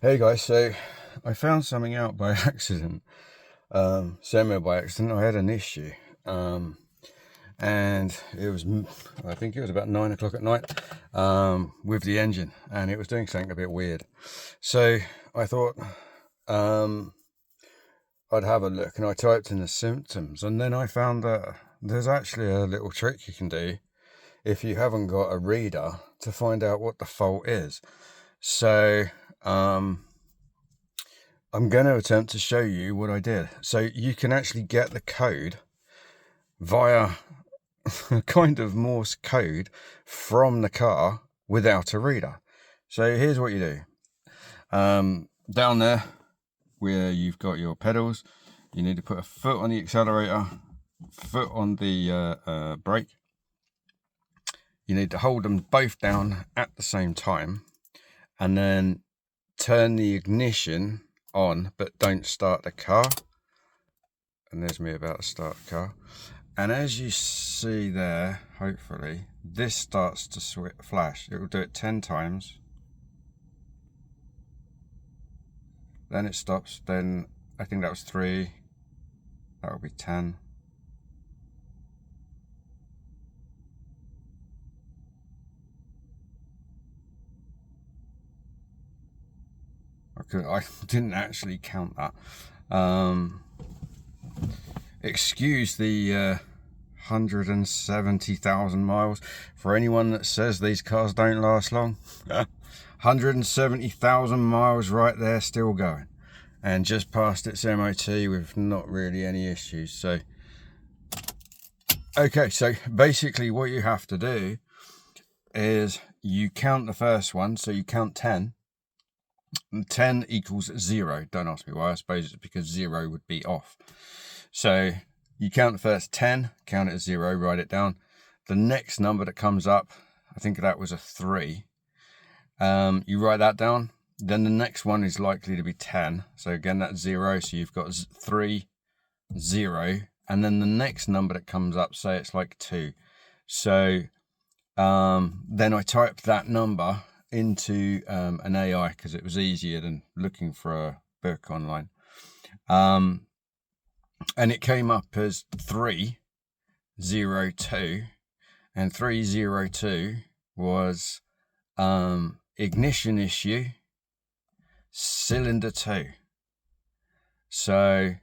Hey guys, so I found something out by accident, semi by accident. I had an issue, and it was, I think it was about 9 o'clock at night, with the engine, and it was doing something a bit weird. So I thought, I'd have a look, and I typed in the symptoms, and then I found that there's actually a little trick you can do if you haven't got a reader to find out what the fault is. So, I'm going to attempt to show you what I did. So you can actually get the code via kind of Morse code from the car without a reader. So here's what you do. Down there where you've got your pedals, you need to put a foot on the accelerator, foot on the brake. You need to hold them both down at the same time, and then turn the ignition on, but don't start the car. And there's me about to start the car, and as you see there, hopefully this starts to flash. It will do it 10 times, then it stops. Then I think that was 3, that will be 10. I didn't actually count that. Excuse the 170,000 miles. For anyone that says these cars don't last long, 170,000 miles right there, still going, and just passed its MOT with not really any issues. So, okay, so basically what you have to do is you count the first one, so you count 10. 10 equals 0. Don't ask me why. I suppose it's because 0 would be off. So you count the first 10, count it as 0, write it down. The next number that comes up, I think that was a 3. You write that down. Then the next one is likely to be 10. So again, that's 0. So you've got 3, 0. And then the next number that comes up, say it's like 2. So then I typed that number into an AI because it was easier than looking for a book online, and it came up as 302, and 302 was ignition issue, cylinder 2. So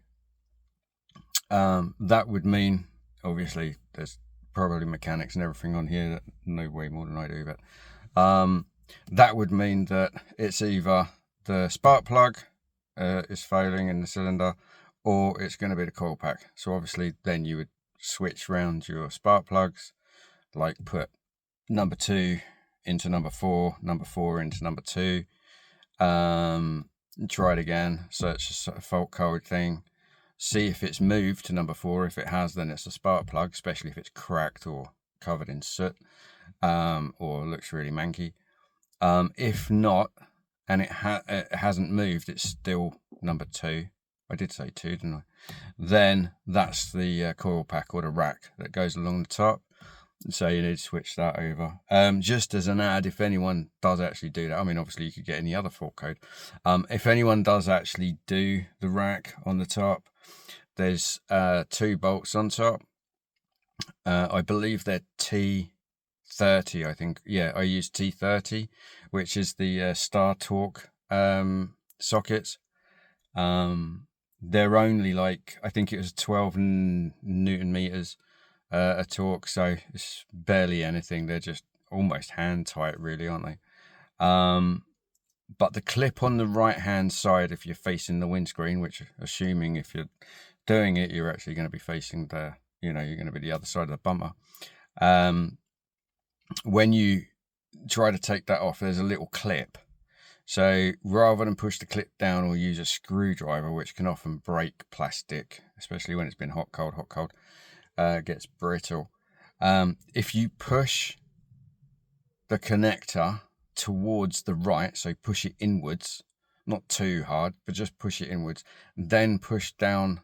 that would mean, obviously there's probably mechanics and everything on here that know way more than I do, but that would mean that it's either the spark plug is failing in the cylinder, or it's going to be the coil pack. So obviously then you would switch around your spark plugs, like put number 2 into number 4, number 4 into number 2, try it again, search a fault code thing, see if it's moved to number 4. If it has, then it's a spark plug, especially if it's cracked or covered in soot, or looks really manky. If not, and it hasn't moved, it's still number 2. I did say 2, didn't I? Then that's the coil pack or the rack that goes along the top. So you need to switch that over. Just as an ad, if anyone does actually do that, I mean, obviously you could get any other fault code. If anyone does actually do the rack on the top, there's 2 bolts on top. I believe they're T30, I think. Yeah, I use T30, which is the Star Torque sockets. They're only like, I think it was 12 Newton meters a torque, so it's barely anything. They're just almost hand tight, really, aren't they? But the clip on the right hand side, if you're facing the windscreen, which, assuming if you're doing it, you're actually going to be facing the, you're going to be the other side of the bumper. When you try to take that off, there's a little clip. So rather than push the clip down or use a screwdriver, which can often break plastic, especially when it's been hot, cold, gets brittle. If you push the connector towards the right, so push it inwards, not too hard, but just push it inwards, then push down,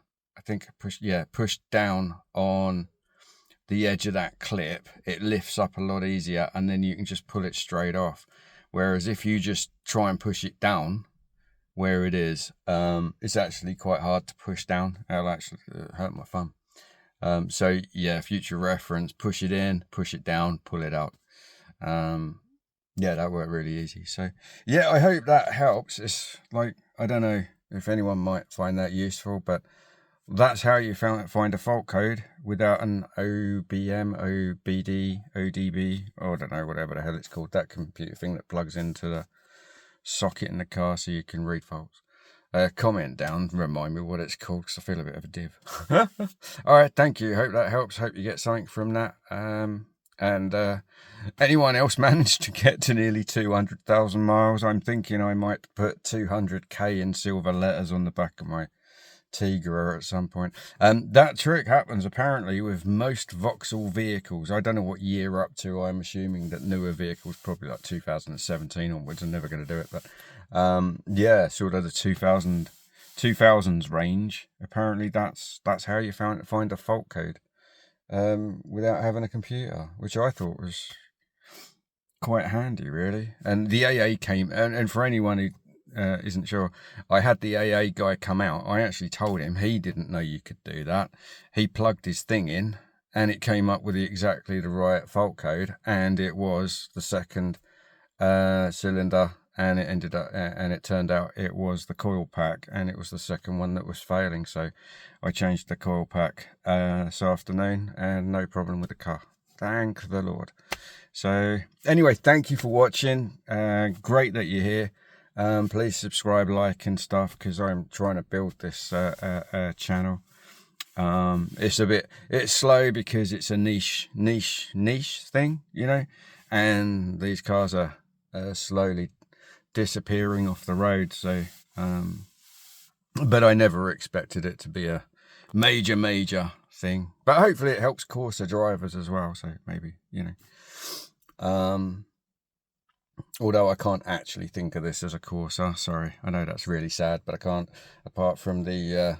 push down on the edge of that clip, it lifts up a lot easier, and then you can just pull it straight off. Whereas if you just try and push it down, where it is, it's actually quite hard to push down. It'll actually hurt my thumb. So yeah, future reference, push it in, push it down, pull it out. Yeah, that worked really easy. So yeah, I hope that helps. It's like, I don't know if anyone might find that useful, but that's how you find a fault code without an OBM, OBD, ODB, or I don't know, whatever the hell it's called, that computer thing that plugs into the socket in the car so you can read faults. Comment down, remind me what it's called, because I feel a bit of a div. All right, thank you. Hope that helps. Hope you get something from that. And anyone else managed to get to nearly 200,000 miles? I'm thinking I might put 200k in silver letters on the back of my Tigra at some point. That trick happens apparently with most Vauxhall vehicles. I don't know what year we're up to. I'm assuming that newer vehicles, probably like 2017 onwards, are never going to do it. But yeah, sort of the 2000s range. Apparently that's how you find a fault code without having a computer, which I thought was quite handy, really. And the AA came, and for anyone who isn't sure, I had the AA guy come out. I actually told him, he didn't know you could do that. He plugged his thing in and it came up with exactly the right fault code, and it was the second cylinder, and it turned out it was the coil pack, and it was the second one that was failing. So I changed the coil pack this afternoon, and no problem with the car, thank the Lord. So anyway, thank you for watching. Great that you're here. Please subscribe, like and stuff, because I'm trying to build this channel. It's slow because it's a niche thing, you know, and these cars are slowly disappearing off the road. So but I never expected it to be a major thing, but hopefully it helps Corsa drivers as well. So maybe, you know, although I can't actually think of this as a Corsa. Sorry, I know that's really sad, but I can't, apart from the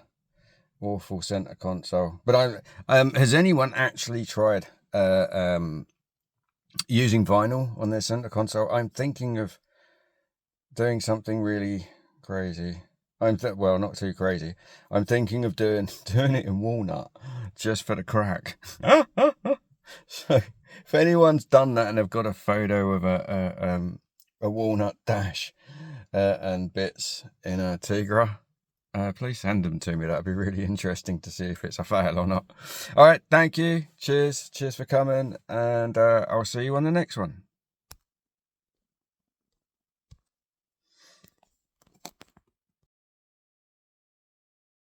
awful center console. But has anyone actually tried using vinyl on their center console? I'm thinking of doing something really crazy. Well, not too crazy. I'm thinking of doing it in walnut, just for the crack. So if anyone's done that and they've got a photo of a walnut dash and bits in a Tigra, please send them to me. That'd be really interesting to see if it's a fail or not. All right, thank you. Cheers for coming, and I'll see you on the next one.